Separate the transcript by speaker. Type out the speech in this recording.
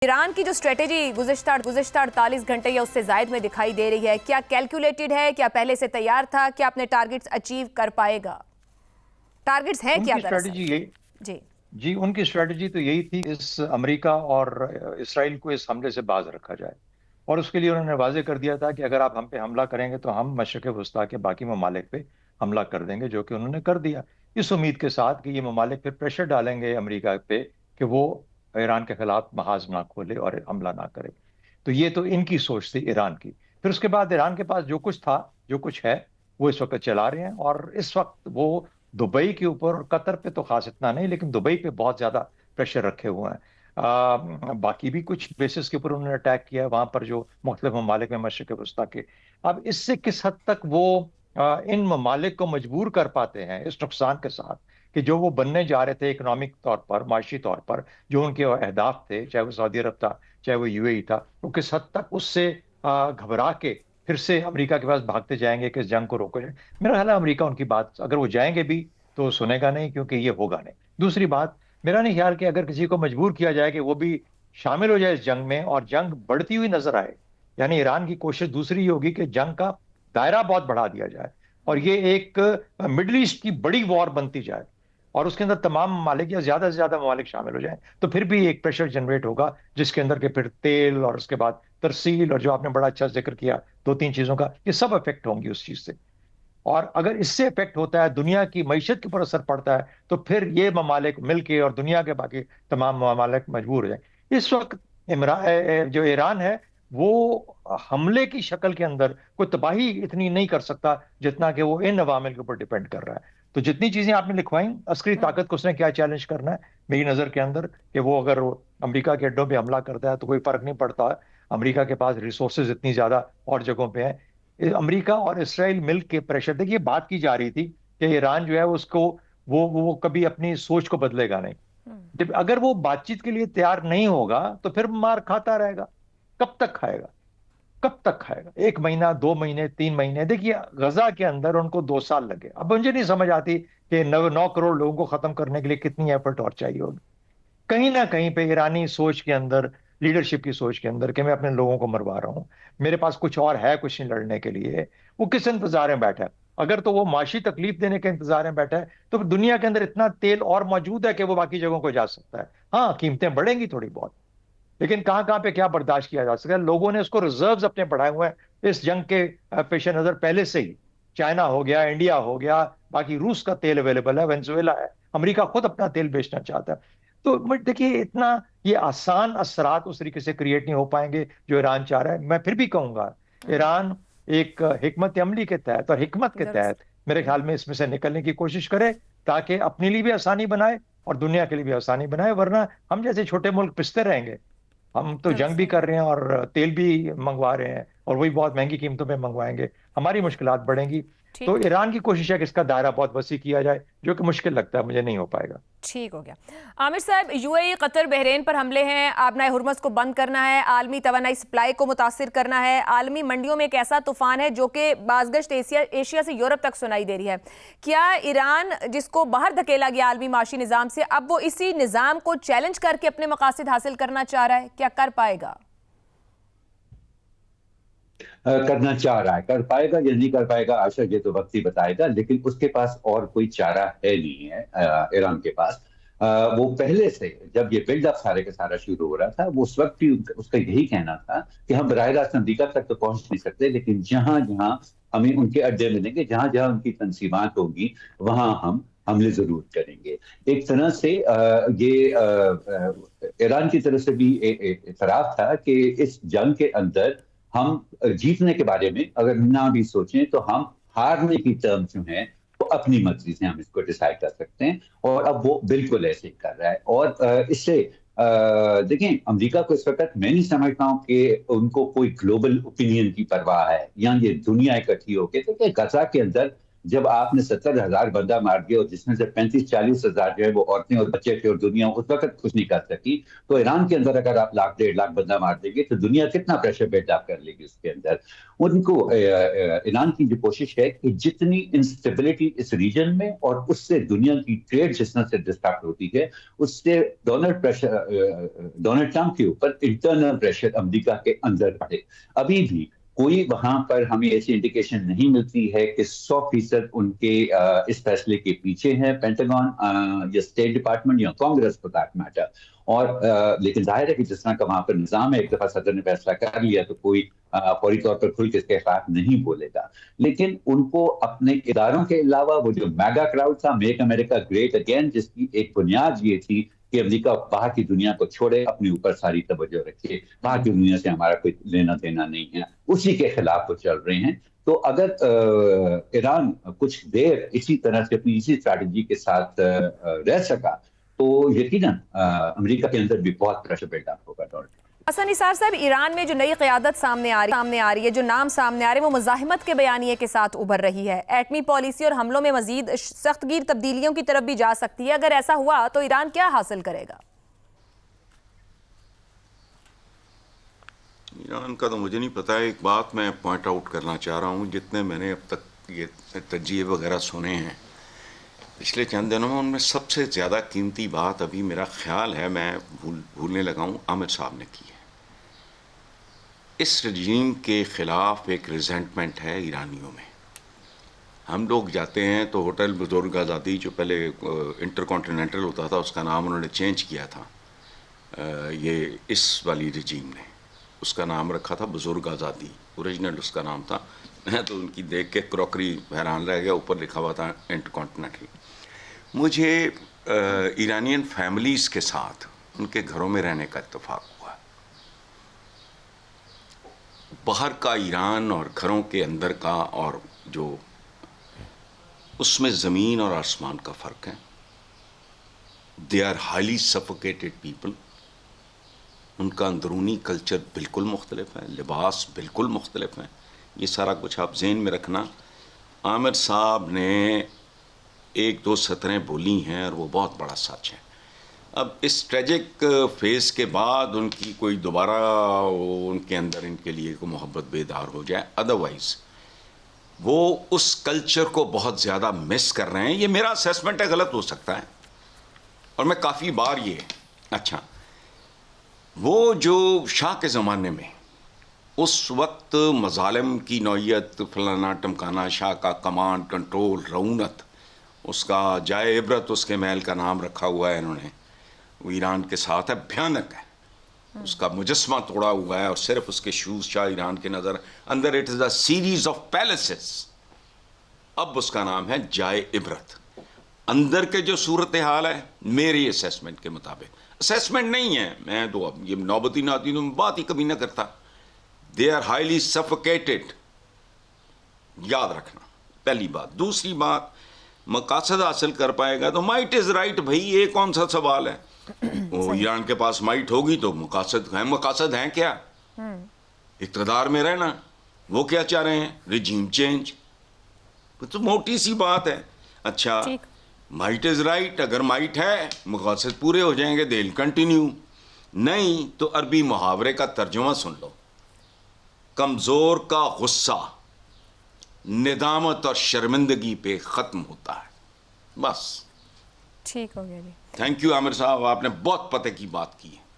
Speaker 1: ایران کی جو اسٹریٹجی گزشتہ 48 گھنٹے یا اس سے زائد میں دکھائی دے رہی ہے، کیا کیلکولیٹڈ ہے، کیا پہلے سے تیار تھا، کیا اپنے ٹارگٹس اچیو کر پائے گا؟ ٹارگٹس ہیں کیا دراصل؟
Speaker 2: جی ان کی اسٹریٹجی تو یہی تھی اس امریکہ اور اسرائیل کو اس حملے سے باز رکھا جائے، اور اس کے لیے انہوں نے واضح کر دیا تھا کہ اگر آپ ہم پہ حملہ کریں گے تو ہم مشرق وسطیٰ کے باقی ممالک پہ حملہ کر دیں گے، جو کہ انہوں نے کر دیا، اس امید کے ساتھ کہ یہ ممالک پھر پریشر ڈالیں گے امریکہ پہ کہ وہ ایران کے خلاف محاذ نہ کھولے اور حملہ نہ کرے۔ تو یہ تو ان کی سوچ تھی ایران کی۔ پھر اس کے بعد ایران کے پاس جو کچھ تھا، جو کچھ ہے، وہ اس وقت چلا رہے ہیں، اور اس وقت وہ دبئی کے اوپر اور قطر پہ تو خاص اتنا نہیں، لیکن دبئی پہ بہت زیادہ پریشر رکھے ہوئے ہیں۔ باقی بھی کچھ بیسز کے اوپر انہوں نے اٹیک کیا ہے وہاں پر جو مختلف ممالک میں مشرق وسطیٰ کے۔ اب اس سے کس حد تک وہ ان ممالک کو مجبور کر پاتے ہیں اس نقصان کے ساتھ کہ جو وہ بننے جا رہے تھے اکنامک طور پر، معاشی طور پر، جو ان کے اہداف تھے، چاہے وہ سعودی عرب تھا چاہے وہ یو اے ای تھا، وہ کس حد تک اس سے گھبرا کے پھر سے امریکہ کے پاس بھاگتے جائیں گے کہ اس جنگ کو روکا جائے۔ میرا خیال ہے امریکہ ان کی بات اگر وہ جائیں گے بھی تو سنے گا نہیں، کیونکہ یہ ہوگا نہیں۔ دوسری بات، میرا نہیں خیال کہ اگر کسی کو مجبور کیا جائے کہ وہ بھی شامل ہو جائے اس جنگ میں اور جنگ بڑھتی ہوئی نظر آئے، یعنی ایران کی کوشش دوسری یہ ہوگی کہ جنگ کا دائرہ بہت بڑھا دیا جائے اور یہ ایک مڈل ایسٹ کی بڑی وار بنتی جائے اور اس کے اندر تمام ممالک یا زیادہ سے زیادہ ممالک شامل ہو جائیں، تو پھر بھی ایک پریشر جنریٹ ہوگا جس کے اندر کہ پھر تیل اور اس کے بعد ترسیل اور جو آپ نے بڑا اچھا ذکر کیا 2-3 چیزوں کا، یہ سب افیکٹ ہوں گی اس چیز سے۔ اور اگر اس سے افیکٹ ہوتا ہے، دنیا کی معیشت کے اوپر اثر پڑتا ہے، تو پھر یہ ممالک مل کے اور دنیا کے باقی تمام ممالک مجبور ہو جائیں۔ اس وقت جو ایران ہے وہ حملے کی شکل کے اندر کوئی تباہی اتنی نہیں کر سکتا جتنا کہ وہ ان عوامل کے اوپر ڈیپینڈ کر رہا ہے۔ تو جتنی چیزیں آپ نے لکھوائیں، عسکری طاقت کو اس نے کیا چیلنج کرنا ہے میری نظر کے اندر، کہ وہ اگر امریکہ کے اڈوں پہ حملہ کرتا ہے تو کوئی فرق نہیں پڑتا، امریکہ کے پاس ریسورسز اتنی زیادہ اور جگہوں پہ ہیں۔ امریکہ اور اسرائیل مل کے پریشر، دیکھیے بات کی جا رہی تھی کہ ایران جو ہے اس کو وہ کبھی اپنی سوچ کو بدلے گا نہیں۔ اگر وہ بات چیت کے لیے تیار نہیں ہوگا تو پھر مار کھاتا رہے گا۔ کب تک کھائے گا؟ کب تک کھائے گا؟ 1 مہینہ، 2 مہینے، 3 مہینے؟ دیکھیے غزہ کے اندر ان کو 2 سال لگے۔ اب مجھے نہیں سمجھ آتی کہ 9 کروڑ لوگوں کو ختم کرنے کے لیے کتنی ایفرٹ اور چاہیے ہوگی۔ کہیں نہ کہیں پہ ایرانی سوچ کے اندر، لیڈرشپ کی سوچ کے اندر کہ میں اپنے لوگوں کو مروا رہا ہوں، میرے پاس کچھ اور ہے، کچھ نہیں لڑنے کے لیے، وہ کس انتظار میں بیٹھا ہے؟ اگر تو وہ معاشی تکلیف دینے کے انتظار میں بیٹھا ہے تو دنیا کے اندر اتنا تیل اور موجود ہے کہ وہ باقی جگہوں کو جا سکتا ہے۔ ہاں قیمتیں بڑھیں گی تھوڑی بہت، لیکن کہاں کہاں پہ کیا برداشت کیا جا سکتا ہے؟ لوگوں نے اس کو ریزروز اپنے بڑھائے ہوئے ہیں اس جنگ کے پیش نظر پہلے سے ہی۔ چائنا ہو گیا، انڈیا ہو گیا، باقی روس کا تیل اویلیبل ہے، وینزویلا ہے، امریکہ خود اپنا تیل بیچنا چاہتا ہے۔ تو دیکھیے اتنا یہ آسان اثرات اس طریقے سے کریٹ نہیں ہو پائیں گے جو ایران چاہ رہا ہے۔ میں پھر بھی کہوں گا ایران ایک حکمت عملی کے تحت اور حکمت کے تحت میرے خیال میں اس میں سے نکلنے کی کوشش کرے تاکہ اپنے لیے بھی آسانی بنائے اور دنیا کے لیے بھی آسانی بنائے، ورنہ ہم جیسے چھوٹے ملک پستے رہیں گے۔ ہم تو جنگ بھی کر رہے ہیں اور تیل بھی منگوا رہے ہیں اور وہی بہت مہنگی قیمتوں پہ منگوائیں گے، ہماری مشکلات بڑھیں گی۔ تو ایران کی کوشش ہے کہ اس کا دائرہ بہت وسیع کیا جائے، جو کہ مشکل لگتا ہے، مجھے نہیں ہو پائے گا۔
Speaker 1: ٹھیک ہو گیا۔ عامر صاحب، یو اے ای، قطر، بحرین پر حملے ہیں، آبنائے ہرمز کو بند کرنا ہے، عالمی توانائی سپلائی کو متاثر کرنا ہے، عالمی منڈیوں میں ایک ایسا طوفان ہے جو کہ بازگشت ایشیا سے یورپ تک سنائی دے رہی ہے۔ کیا ایران جس کو باہر دھکیلا گیا عالمی معاشی نظام سے، اب وہ اسی نظام کو چیلنج کر کے اپنے مقاصد حاصل کرنا چاہ رہا ہے؟ کیا کر پائے گا؟
Speaker 3: کرنا چاہ رہا ہے، کر پائے گا یا نہیں کر پائے گا آشا یہ تو وقت ہی بتائے گا، لیکن اس کے پاس اور کوئی چارہ ہے نہیں ہے ایران کے پاس۔ وہ پہلے سے جب یہ بلڈ اپ سارے کا سارا شروع ہو رہا تھا، وہ اس وقت بھی اس کا یہی کہنا تھا کہ ہم براہ راست امریکہ تک تو پہنچ نہیں سکتے، لیکن جہاں جہاں ہمیں ان کے اڈے ملیں گے، جہاں جہاں ان کی تنظیمات ہوگی، وہاں ہم حملے ضرور کریں گے۔ ایک طرح سے یہ ایران کی طرف سے بھی اعتراف تھا کہ اس جنگ کے اندر ہم جیتنے کے بارے میں اگر نہ بھی سوچیں تو ہم ہارنے کی ٹرم جو ہیں وہ اپنی مرضی سے ہم اس کو ڈیسائیڈ کر سکتے ہیں، اور اب وہ بالکل ایسے ہی کر رہا ہے۔ اور اس سے دیکھیں امریکہ کو اس وقت میں نہیں سمجھتا ہوں کہ ان کو کوئی گلوبل اوپینین کی پرواہ ہے یا یہ دنیا اکٹھی ہو کے، دیکھیں غزہ کے اندر جب آپ نے 70,000 بندہ مار دیا اور جس میں سے 35-40 ہزار جو ہے وہ عورتیں اور بچے تھے اور دنیا اس وقت کچھ نہیں کر سکی، تو ایران کے اندر اگر آپ 1,00,000-1.5 بندہ مار دیں گے تو دنیا کتنا پریشر بلڈ اپ کر لے گی اس کے اندر. ان کو ایران کی جو کوشش ہے کہ جتنی انسٹیبلٹی اس ریجن میں اور اس سے دنیا کی ٹریڈ جس طرح سے ڈسٹرکٹ ہوتی ہے، اس سے ڈونلڈ ٹرمپ کے اوپر انٹرنل پریشر امریکہ کے اندر پڑے. ابھی بھی کوئی وہاں پر ہمیں ایسی انڈیکیشن نہیں ملتی ہے کہ 100% ان کے اس فیصلے کے پیچھے ہیں پینٹاگون یا اسٹیٹ ڈپارٹمنٹ یا کانگریس فار دیٹ میٹر. اور لیکن ظاہر ہے کہ جس طرح کا وہاں پر نظام ہے، ایک دفعہ صدر نے فیصلہ کر لیا تو کوئی فوری طور پر کھل کے اس کے خلاف نہیں بولے گا. لیکن ان کو اپنے اداروں کے علاوہ وہ جو میگا کراؤڈ تھا میک امریکہ گریٹ اگین، جس کی ایک بنیاد یہ تھی کہ امریکہ باہر کی دنیا کو چھوڑے، اپنے اوپر ساری توجہ رکھے، باہر کی دنیا سے ہمارا کوئی لینا دینا نہیں ہے، اسی کے خلاف وہ چل رہے ہیں. تو اگر ایران کچھ دیر اسی طرح سے اپنی اسی اسٹریٹجی کے ساتھ رہ سکا تو یقیناً امریکہ کے اندر بھی بہت پریشر بلڈ اپ ہوگا.
Speaker 1: حسن نثار صاحب، ایران میں جو نئی قیادت سامنے آ رہی ہے، جو نام سامنے آ رہے ہیں، وہ مزاحمت کے بیانیے کے ساتھ ابھر رہی ہے. ایٹمی پالیسی اور حملوں میں مزید سخت گیر تبدیلیوں کی طرف بھی جا سکتی ہے. اگر ایسا ہوا تو ایران کیا حاصل کرے گا؟
Speaker 4: ایران کا تو مجھے نہیں پتا. ایک بات میں پوائنٹ آؤٹ کرنا چاہ رہا ہوں، جتنے میں نے اب تک یہ تجزیے وغیرہ سنے ہیں پچھلے چند دنوں میں، ان میں سب سے زیادہ قیمتی بات ابھی میرا خیال ہے میں بھولنے لگا ہوں، عامر صاحب نے کی ہے. اس رجیم کے خلاف ایک ریزنٹمنٹ ہے ایرانیوں میں. ہم لوگ جاتے ہیں تو ہوٹل بزرگ آزادی، جو پہلے انٹر کانٹیننٹل ہوتا تھا، اس کا نام انہوں نے چینج کیا تھا، یہ اس والی رجیم نے اس کا نام رکھا تھا بزرگ آزادی، اوریجنل اس کا نام تھا. میں تو ان کی دیکھ کے کراکری حیران رہ گیا، اوپر لکھا ہوا تھا انٹر کانٹیننٹل. مجھے ایرانین فیملیز کے ساتھ ان کے گھروں میں رہنے کا اتفاق ہوا. باہر کا ایران اور گھروں کے اندر کا، اور جو اس میں زمین اور آسمان کا فرق ہے. They are highly suffocated people. ان کا اندرونی کلچر بالکل مختلف ہے، لباس بالکل مختلف ہیں. یہ سارا کچھ آپ ذہن میں رکھنا. عامر صاحب نے 1-2 سطریں بولی ہیں اور وہ بہت بڑا سچ ہے. اب اس ٹریجک فیز کے بعد ان کی کوئی دوبارہ ان کے اندر ان کے لیے کوئی محبت بیدار ہو جائے، ادروائز وہ اس کلچر کو بہت زیادہ مس کر رہے ہیں. یہ میرا اسیسمنٹ ہے، غلط ہو سکتا ہے، اور میں کافی بار یہ اچھا وہ جو شاہ کے زمانے میں اس وقت مظالم کی نوعیت، فلانا ٹمکانا، شاہ کا کمانڈ کنٹرول، رعونت، اس کا جائے عبرت اس کے محل کا نام رکھا ہوا ہے انہوں نے، وہ ایران کے ساتھ ہے، بھیانک ہے. اس کا مجسمہ توڑا ہوا ہے اور صرف اس کے شوز شاہ ایران کے نظر اندر. It is a series of palaces. اب اس کا نام ہے جائے عبرت. اندر کے جو صورتحال ہے میری اسیسمنٹ کے مطابق، اسیسمنٹ نہیں ہے، میں تو اب یہ نوبتی ناتی میں بات ہی کبھی نہ کرتا. They are highly suffocated. یاد رکھنا پہلی بات. دوسری بات، مقاصد حاصل کر پائے گا تو مائٹ از رائٹ. بھائی یہ کون سا سوال ہے؟ وہ ایران کے پاس مائٹ ہوگی تو مقاصد ہیں. مقاصد ہیں کیا؟ اقتدار میں رہنا. وہ کیا چاہ رہے ہیں؟ Regime change. تو موٹی سی بات ہے. اچھا مائٹ از رائٹ. اگر مائٹ ہے مقاصد پورے ہو جائیں گے، دے ول کنٹینیو. نہیں تو عربی محاورے کا ترجمہ سن لو. کمزور کا غصہ ندامت اور شرمندگی پہ ختم ہوتا ہے. بس
Speaker 1: ٹھیک ہو گیا جی.
Speaker 4: تھینک یو عامر صاحب، آپ نے بہت پتے کی بات کی ہے.